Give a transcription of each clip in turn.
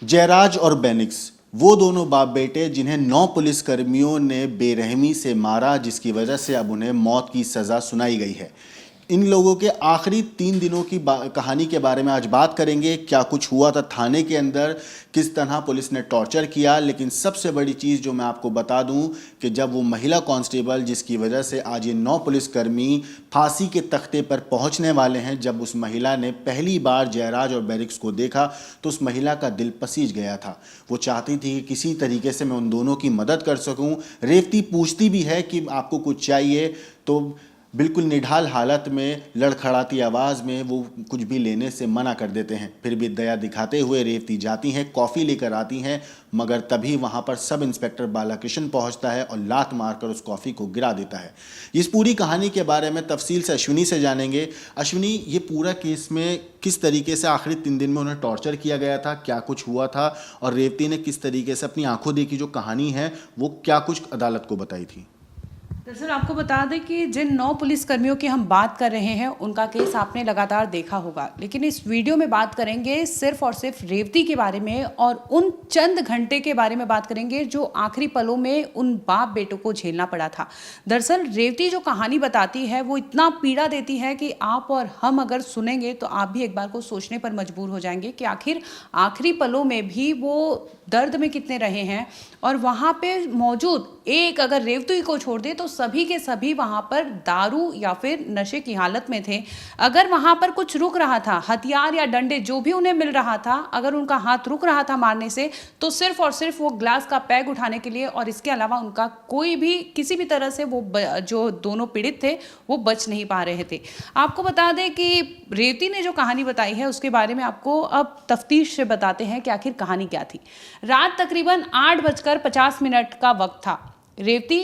जयराज और बेनिक्स वो दोनों बाप बेटे जिन्हें 9 पुलिसकर्मियों ने बेरहमी से मारा, जिसकी वजह से अब उन्हें मौत की सज़ा सुनाई गई है। इन लोगों के आखिरी 3 दिनों की कहानी के बारे में आज बात करेंगे। क्या कुछ हुआ था थाने के अंदर, किस तरह पुलिस ने टॉर्चर किया। लेकिन सबसे बड़ी चीज़ जो मैं आपको बता दूं कि जब वो महिला कांस्टेबल जिसकी वजह से आज ये 9 पुलिसकर्मी फांसी के तख्ते पर पहुंचने वाले हैं, जब उस महिला ने पहली बार जयराज और बैरिक्स को देखा तो उस महिला का दिल पसीज गया था। वो चाहती थी कि किसी तरीके से मैं उन दोनों की मदद कर सकूं। रेवती पूछती भी है कि आपको कुछ चाहिए, तो बिल्कुल निढाल हालत में लड़खड़ाती आवाज़ में वो कुछ भी लेने से मना कर देते हैं। फिर भी दया दिखाते हुए रेवती जाती हैं, कॉफ़ी लेकर आती हैं, मगर तभी वहाँ पर सब इंस्पेक्टर बालाकृष्ण पहुँचता है और लात मारकर उस कॉफ़ी को गिरा देता है। इस पूरी कहानी के बारे में तफसील से अश्विनी से जानेंगे। अश्विनी, ये पूरा केस में किस तरीके से आखिरी 3 दिन में उन्हें टॉर्चर किया गया था, क्या कुछ हुआ था, और रेवती ने किस तरीके से अपनी आंखों देखी जो कहानी है वो क्या कुछ अदालत को बताई थी? दरअसल आपको बता दें कि जिन 9 पुलिसकर्मियों की हम बात कर रहे हैं उनका केस आपने लगातार देखा होगा, लेकिन इस वीडियो में बात करेंगे सिर्फ और सिर्फ रेवती के बारे में और उन चंद घंटे के बारे में बात करेंगे जो आखिरी पलों में उन बाप बेटों को झेलना पड़ा था। दरअसल रेवती जो कहानी बताती है वो इतना पीड़ा देती है कि आप और हम अगर सुनेंगे तो आप भी एक बार को सोचने पर मजबूर हो जाएंगे कि आखिर आखिरी पलों में भी वो दर्द में कितने रहे हैं। और वहाँ पे मौजूद एक अगर रेवती को छोड़ दे तो सभी के सभी वहाँ पर दारू या फिर नशे की हालत में थे। अगर वहाँ पर कुछ रुक रहा था, हथियार या डंडे जो भी उन्हें मिल रहा था, अगर उनका हाथ रुक रहा था मारने से, तो सिर्फ और सिर्फ वो ग्लास का पैग उठाने के लिए, और इसके अलावा उनका कोई भी किसी भी तरह से वो जो दोनों पीड़ित थे वो बच नहीं पा रहे थे। आपको बता दें कि रेवती ने जो कहानी बताई है उसके बारे में आपको अब तफ्तीश से बताते हैं कि आखिर कहानी क्या थी। रात तकरीबन 8:50 का वक्त था। रेवती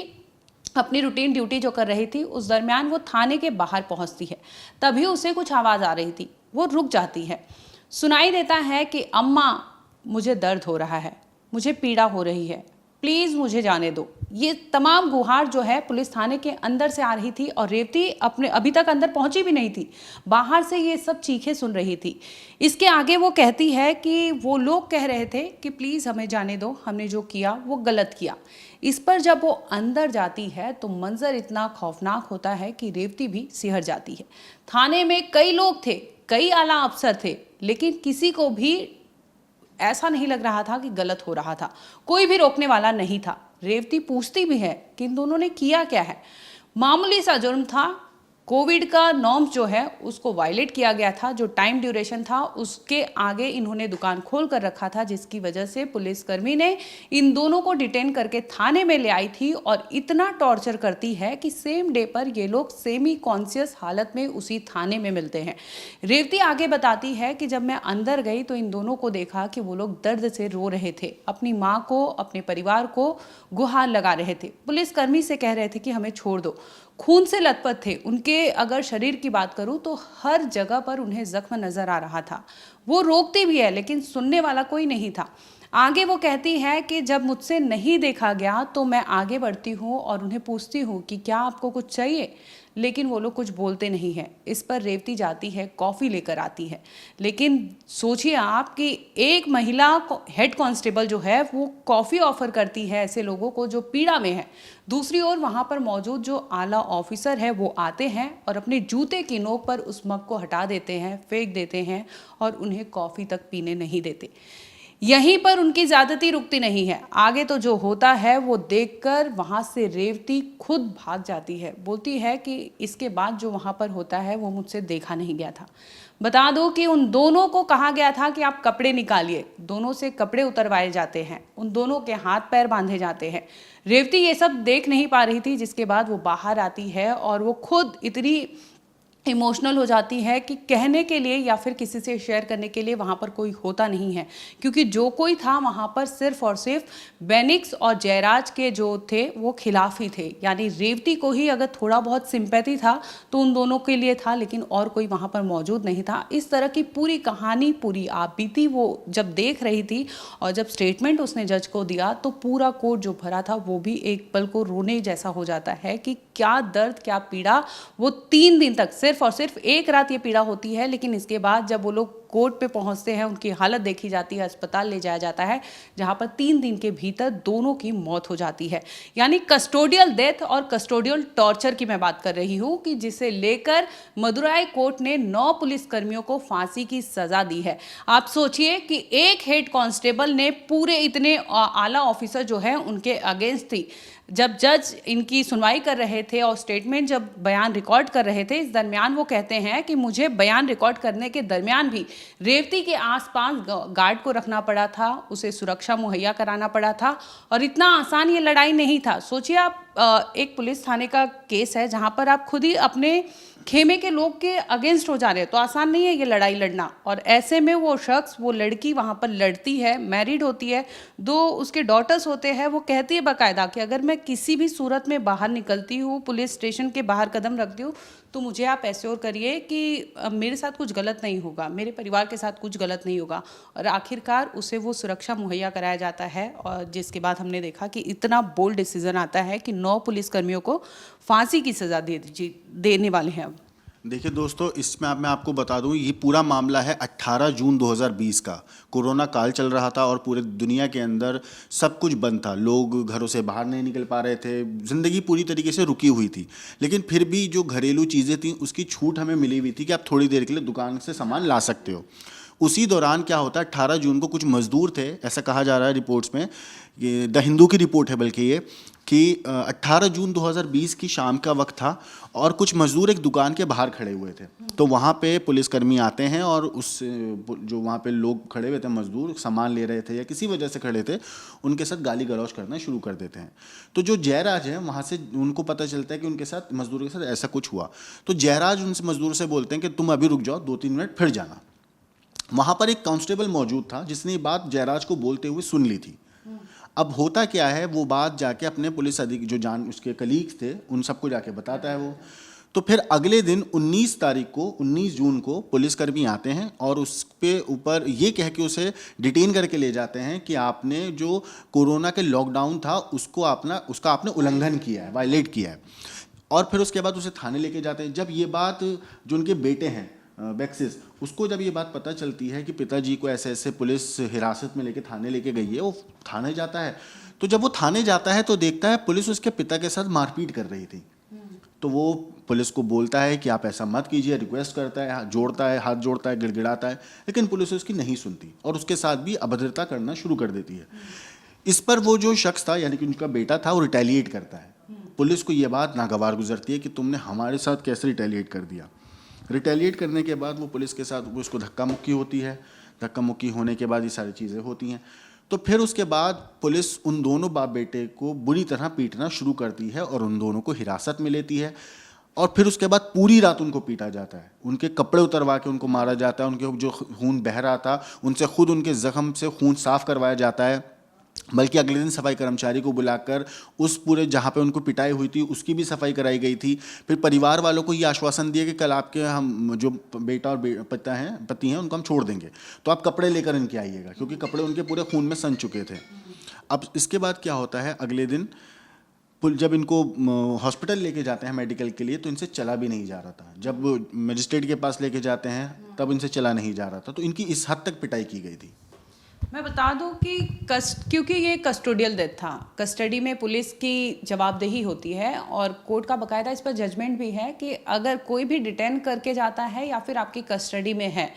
अपनी रूटीन ड्यूटी जो कर रही थी उस दरमियान वो थाने के बाहर पहुंचती है। तभी उसे कुछ आवाज़ आ रही थी, वो रुक जाती है। सुनाई देता है कि अम्मा, मुझे दर्द हो रहा है, मुझे पीड़ा हो रही है, प्लीज़ मुझे जाने दो। ये तमाम गुहार जो है पुलिस थाने के अंदर से आ रही थी और रेवती अपने अभी तक अंदर पहुंची भी नहीं थी, बाहर से ये सब चीखें सुन रही थी। इसके आगे वो कहती है कि वो लोग कह रहे थे कि प्लीज़ हमें जाने दो, हमने जो किया वो गलत किया। इस पर जब वो अंदर जाती है तो मंजर इतना खौफनाक होता है कि रेवती भी सिहर जाती है। थाने में कई लोग थे, कई आला अफसर थे, लेकिन किसी को भी ऐसा नहीं लग रहा था कि गलत हो रहा था, कोई भी रोकने वाला नहीं था। रेवती पूछती भी है कि इन दोनों ने किया क्या है। मामूली सा जुर्म था, कोविड का नॉर्म्स जो है उसको वायलेट किया गया था, जो टाइम ड्यूरेशन था उसके आगे इन्होंने दुकान खोल कर रखा था, जिसकी वजह से पुलिसकर्मी ने इन दोनों को डिटेन करके थाने में ले आई थी और इतना टॉर्चर करती है कि सेम डे पर ये लोग सेमी कॉन्शियस हालत में उसी थाने में मिलते हैं। रेवती आगे बताती है कि जब मैं अंदर गई तो इन दोनों को देखा कि वो लोग दर्द से रो रहे थे, अपनी माँ को, अपने परिवार को गुहार लगा रहे थे, पुलिसकर्मी से कह रहे थे कि हमें छोड़ दो, खून से लथपथ थे। उनके अगर शरीर की बात करूं तो हर जगह पर उन्हें जख्म नजर आ रहा था। वो रोकती भी है लेकिन सुनने वाला कोई नहीं था। आगे वो कहती है कि जब मुझसे नहीं देखा गया तो मैं आगे बढ़ती हूँ और उन्हें पूछती हूँ कि क्या आपको कुछ चाहिए, लेकिन वो लोग कुछ बोलते नहीं हैं। इस पर रेवती जाती है, कॉफ़ी लेकर आती है। लेकिन सोचिए आप कि एक महिला हेड कांस्टेबल जो है वो कॉफ़ी ऑफर करती है ऐसे लोगों को जो पीड़ा में है। दूसरी ओर वहाँ पर मौजूद जो आला ऑफिसर है वो आते हैं और अपने जूते की नोक पर उस मग को हटा देते हैं, फेंक देते हैं और उन्हें कॉफ़ी तक पीने नहीं देते। यहीं पर उनकी ज्यादती रुकती नहीं है। आगे तो जो होता है वो देखकर वहां से रेवती खुद भाग जाती है। बोलती है कि इसके बाद जो वहां पर होता है वो मुझसे देखा नहीं गया था। बता दो कि उन दोनों को कहा गया था कि आप कपड़े निकालिए, दोनों से कपड़े उतरवाए जाते हैं, उन दोनों के हाथ पैर बांधे जाते हैं। रेवती ये सब देख नहीं पा रही थी, जिसके बाद वो बाहर आती है और वो खुद इतनी इमोशनल हो जाती है कि कहने के लिए या फिर किसी से शेयर करने के लिए वहाँ पर कोई होता नहीं है, क्योंकि जो कोई था वहाँ पर सिर्फ और सिर्फ बेनिक्स और जयराज के जो थे वो खिलाफ ही थे। यानी रेवती को ही अगर थोड़ा बहुत सिंपैथी था तो उन दोनों के लिए था, लेकिन और कोई वहाँ पर मौजूद नहीं था। इस तरह की पूरी कहानी, पूरी आप बीती वो जब देख रही थी और जब स्टेटमेंट उसने जज को दिया तो पूरा कोर्ट जो भरा था वो भी एक पल को रोने जैसा हो जाता है कि क्या दर्द, क्या पीड़ा। वो 3 दिन तक सिर्फ और सिर्फ एक रात ये पीड़ा होती है, लेकिन इसके बाद जब वो लोग कोर्ट पे पहुंचते हैं, उनकी हालत देखी जाती है, अस्पताल ले जाया जाता है, जहां पर 3 दिन के भीतर दोनों की मौत हो जाती है। यानी कस्टोडियल डेथ और कस्टोडियल टॉर्चर की मैं बात कर रही हूं कि जिसे लेकर मदुराई कोर्ट ने 9 पुलिसकर्मियों को फांसी की सजा दी है। आप सोचिए कि एक हेड कांस्टेबल ने पूरे इतने आला ऑफिसर जो है उनके अगेंस्ट थी। जब जज इनकी सुनवाई कर रहे थे और स्टेटमेंट जब बयान रिकॉर्ड कर रहे थे, इस दरमियान वो कहते हैं कि मुझे बयान रिकॉर्ड करने के दरमियान भी रेवती के आसपास गार्ड को रखना पड़ा था, उसे सुरक्षा मुहैया कराना पड़ा था और इतना आसान ये लड़ाई नहीं था। सोचिए आप एक पुलिस थाने का केस है जहां पर आप खुद ही अपने खेमे के लोग के अगेंस्ट हो जा रहे हैं, तो आसान नहीं है ये लड़ाई लड़ना। और ऐसे में वो शख्स, वो लड़की वहाँ पर लड़ती है, मैरिड होती है, 2 उसके डॉटर्स होते हैं। वो कहती है बाकायदा कि अगर मैं किसी भी सूरत में बाहर निकलती हूँ, पुलिस स्टेशन के बाहर कदम रखती हूँ, तो मुझे आप ऐसे और करिए कि मेरे साथ कुछ गलत नहीं होगा, मेरे परिवार के साथ कुछ गलत नहीं होगा। और आखिरकार उसे वो सुरक्षा मुहैया कराया जाता है और जिसके बाद हमने देखा कि इतना बोल्ड डिसीजन आता है कि 9 पुलिसकर्मियों को फांसी की सजा देने वाले हैं। अब देखिए दोस्तों, इसमें मैं आपको बता दूं, ये पूरा मामला है 18 जून 2020 का। कोरोना काल चल रहा था और पूरे दुनिया के अंदर सब कुछ बंद था, लोग घरों से बाहर नहीं निकल पा रहे थे, ज़िंदगी पूरी तरीके से रुकी हुई थी। लेकिन फिर भी जो घरेलू चीज़ें थी उसकी छूट हमें मिली हुई थी कि आप थोड़ी देर के लिए दुकान से सामान ला सकते हो। उसी दौरान क्या होता है, 18 जून को कुछ मजदूर थे, ऐसा कहा जा रहा है रिपोर्ट्स में, ये द हिंदू की रिपोर्ट है बल्कि ये, कि 18 जून 2020 की शाम का वक्त था और कुछ मजदूर एक दुकान के बाहर खड़े हुए थे। तो वहाँ पे पुलिसकर्मी आते हैं और उस जो वहाँ पे लोग खड़े हुए थे, मजदूर सामान ले रहे थे या किसी वजह से खड़े थे, उनके साथ गाली गलौज करना शुरू कर देते हैं। तो जो जयराज है वहाँ से उनको पता चलता है कि उनके साथ, मजदूर के साथ ऐसा कुछ हुआ। तो जयराज उनसे, मजदूर से बोलते हैं कि तुम अभी रुक जाओ, 2-3 मिनट फिर जाना। वहाँ पर एक कांस्टेबल मौजूद था जिसने ये बात जयराज को बोलते हुए सुन ली थी। अब होता क्या है, वो बात जाके अपने पुलिस अधिकारी जो उसके कलीग्स थे उन सबको जाके बताता है वो। तो फिर अगले दिन 19 जून को पुलिसकर्मी आते हैं और उस पे ऊपर ये कह के उसे डिटेन करके ले जाते हैं कि आपने जो कोरोना के लॉकडाउन था उसका आपने उल्लंघन किया है, वायलेट किया है। और फिर उसके बाद उसे थाने लेके जाते हैं। जब ये बात, जो उनके बेटे हैं बेक्सिस, उसको जब ये बात पता चलती है कि पिताजी को ऐसे ऐसे पुलिस हिरासत में लेके थाने लेके गई है, वो थाने जाता है। तो जब वो थाने जाता है तो देखता है पुलिस उसके पिता के साथ मारपीट कर रही थी। तो वो पुलिस को बोलता है कि आप ऐसा मत कीजिए, रिक्वेस्ट करता है, हाथ जोड़ता है, गिड़गिड़ाता है, लेकिन पुलिस उसकी नहीं सुनती और उसके साथ भी अभद्रता करना शुरू कर देती है। इस पर वो जो शख्स था, यानी कि उनका बेटा था, वो रिटेलिएट करता है। पुलिस को ये बात नागवार गुजरती है कि तुमने हमारे साथ कैसे रिटेलिएट कर दिया। रिटेलिएट करने के बाद वो पुलिस के साथ उसको धक्का मुक्की होती है। धक्का मुक्की होने के बाद ये सारी चीज़ें होती हैं। तो फिर उसके बाद पुलिस उन दोनों बाप बेटे को बुरी तरह पीटना शुरू करती है और उन दोनों को हिरासत में लेती है। और फिर उसके बाद पूरी रात उनको पीटा जाता है, उनके कपड़े उतरवा के उनको मारा जाता है, उनके जो खून बह रहा था उनसे खुद उनके ज़ख्म से खून साफ करवाया जाता है। बल्कि अगले दिन सफाई कर्मचारी को बुलाकर उस पूरे जहाँ पे उनको पिटाई हुई थी उसकी भी सफाई कराई गई थी। फिर परिवार वालों को ये आश्वासन दिया कि कल आपके हम जो बेटा और पति हैं उनको हम छोड़ देंगे, तो आप कपड़े लेकर इनके आइएगा, क्योंकि कपड़े उनके पूरे खून में सन चुके थे। अब इसके बाद क्या होता है, अगले दिन जब इनको हॉस्पिटल लेके जाते हैं मेडिकल के लिए, तो इनसे चला भी नहीं जा रहा था। जब मजिस्ट्रेट के पास लेके जाते हैं तब इनसे चला नहीं जा रहा था। तो इनकी इस हद तक पिटाई की गई थी। मैं बता दूं कि क्योंकि ये कस्टोडियल डेथ था, कस्टडी में पुलिस की जवाबदेही होती है और कोर्ट का बकायदा इस पर जजमेंट भी है कि अगर कोई भी डिटेन करके जाता है या फिर आपकी कस्टडी में है,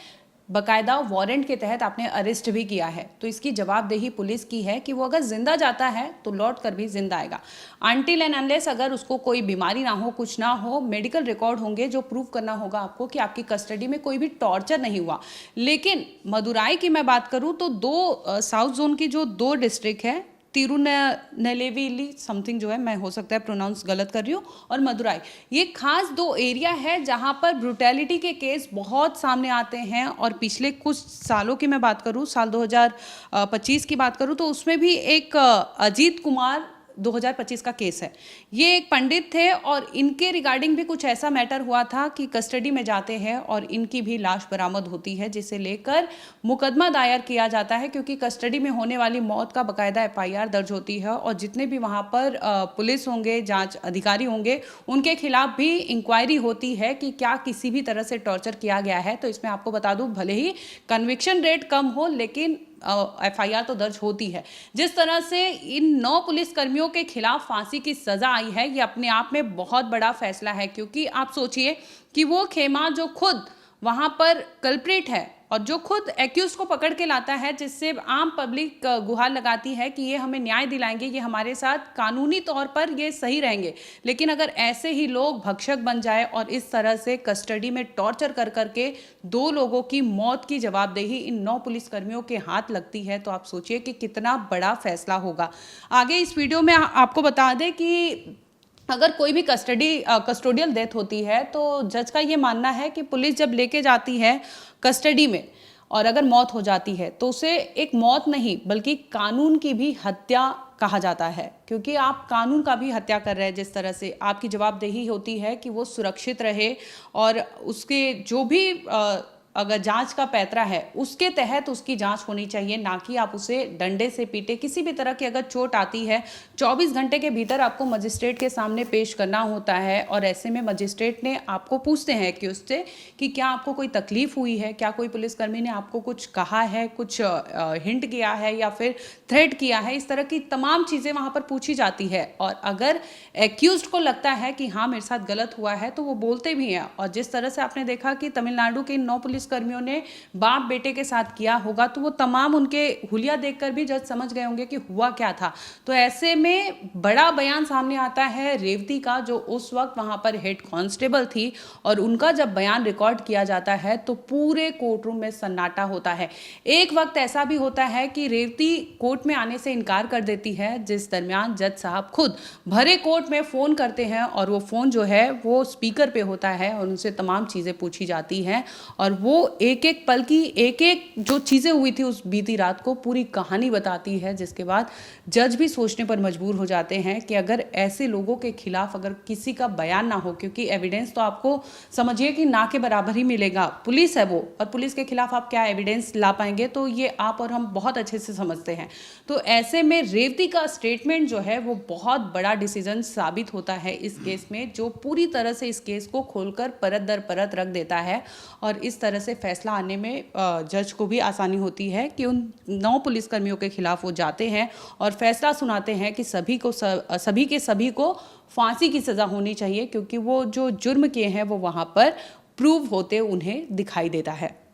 बकायदा वारंट के तहत आपने अरेस्ट भी किया है, तो इसकी जवाबदेही पुलिस की है कि वो अगर जिंदा जाता है तो लौट कर भी जिंदा आएगा। अनटिल एंड अनलेस अगर उसको कोई बीमारी ना हो, कुछ ना हो, मेडिकल रिकॉर्ड होंगे जो प्रूव करना होगा आपको कि आपकी कस्टडी में कोई भी टॉर्चर नहीं हुआ। लेकिन मदुराई की मैं बात करूं तो साउथ जोन की जो 2 डिस्ट्रिक्ट है, तिरुनेलवेली समथिंग जो है, मैं हो सकता है प्रोनाउंस गलत कर रही हूँ, और मदुराई, ये खास 2 एरिया है जहाँ पर ब्रुटैलिटी के केस बहुत सामने आते हैं। और पिछले कुछ सालों की मैं बात करूँ, साल 2025 की बात करूँ, तो उसमें भी एक अजीत कुमार 2025 का केस है। ये एक पंडित थे और इनके रिगार्डिंग भी कुछ ऐसा मैटर हुआ था कि कस्टडी में जाते हैं और इनकी भी लाश बरामद होती है, जिसे लेकर मुकदमा दायर किया जाता है, क्योंकि कस्टडी में होने वाली मौत का बकायदा FIR दर्ज होती है और जितने भी वहाँ पर पुलिस होंगे, जांच अधिकारी होंगे, उनके खिलाफ भी इंक्वायरी होती है कि क्या किसी भी तरह से टॉर्चर किया गया है। तो इसमें आपको बता दूं, भले ही कन्विक्शन रेट कम हो लेकिन FIR तो दर्ज होती है। जिस तरह से इन 9 पुलिसकर्मियों के खिलाफ फांसी की सजा आई है, ये अपने आप में बहुत बड़ा फैसला है, क्योंकि आप सोचिए कि वो खेमा जो खुद वहां पर कल्प्रिट है और जो खुद एक्यूज को पकड़ के लाता है, जिससे आम पब्लिक गुहार लगाती है कि ये हमें न्याय दिलाएंगे, ये हमारे साथ कानूनी तौर पर ये सही रहेंगे, लेकिन अगर ऐसे ही लोग भक्षक बन जाए और इस तरह से कस्टडी में टॉर्चर कर करके 2 लोगों की मौत की जवाबदेही इन 9 पुलिसकर्मियों के हाथ लगती है, तो आप सोचिए कि कितना बड़ा फैसला होगा। आगे इस वीडियो में आपको बता दें कि अगर कोई भी कस्टोडियल डेथ होती है तो जज का ये मानना है कि पुलिस जब लेके जाती है कस्टडी में और अगर मौत हो जाती है तो उसे एक मौत नहीं बल्कि कानून की भी हत्या कहा जाता है, क्योंकि आप कानून का भी हत्या कर रहे हैं। जिस तरह से आपकी जवाबदेही होती है कि वो सुरक्षित रहे और उसके जो भी अगर जांच का पैतरा है उसके तहत उसकी जांच होनी चाहिए, ना कि आप उसे डंडे से पीटे। किसी भी तरह की अगर चोट आती है 24 घंटे के भीतर आपको मजिस्ट्रेट के सामने पेश करना होता है और ऐसे में मजिस्ट्रेट ने आपको पूछते हैं कि उससे कि क्या आपको कोई तकलीफ हुई है, क्या कोई पुलिसकर्मी ने आपको कुछ कहा है, कुछ हिंट किया है या फिर थ्रेट किया है। इस तरह की तमाम चीज़ें वहाँ पर पूछी जाती है और अगर एक्यूज्ड को लगता है कि हाँ मेरे साथ गलत हुआ है तो वो बोलते भी हैं। और जिस तरह से आपने देखा कि तमिलनाडु के 9 पुलिसकर्मियों ने बाप बेटे के साथ किया होगा, तो वो तमाम उनके हुलिया देखकर भी जज समझ गए होंगे कि हुआ क्या था। तो ऐसे में बड़ा बयान सामने आता है रेवती का, जो उस वक्त वहां पर हेड कांस्टेबल थी, और उनका जब बयान रिकॉर्ड किया जाता है तो पूरे कोर्ट रूम में सन्नाटा होता है। एक वक्त ऐसा भी होता है कि रेवती कोर्ट में आने से इनकार कर देती है, जिस दरमियान जज साहब खुद भरे कोर्ट में फोन करते हैं और वो फोन जो है वो स्पीकर पे होता है और उनसे तमाम चीजें पूछी जाती हैं और वो एक एक पल की एक एक जो चीजें हुई थी उस बीती रात को पूरी कहानी बताती है, जिसके बाद जज भी सोचने पर मजबूर हो जाते हैं कि अगर ऐसे लोगों के खिलाफ अगर किसी का बयान ना हो, क्योंकि एविडेंस तो आपको समझिए कि ना के बराबर ही मिलेगा, पुलिस है वो, और पुलिस के खिलाफ आप क्या एविडेंस ला पाएंगे, तो ये आप और हम बहुत अच्छे से समझते हैं। तो ऐसे में रेवती का स्टेटमेंट जो है वो बहुत बड़ा डिसीजन साबित होता है इस केस में, जो पूरी तरह से इस केस को खोलकर परत दर परत रख देता है और इस तरह से फैसला आने में जज को भी आसानी होती है कि उन 9 पुलिसकर्मियों के खिलाफ वो जाते हैं और फैसला सुनाते हैं कि सभी को फांसी की सजा होनी चाहिए, क्योंकि वो जो जुर्म किए हैं वो वहां पर प्रूव होते उन्हें दिखाई देता है।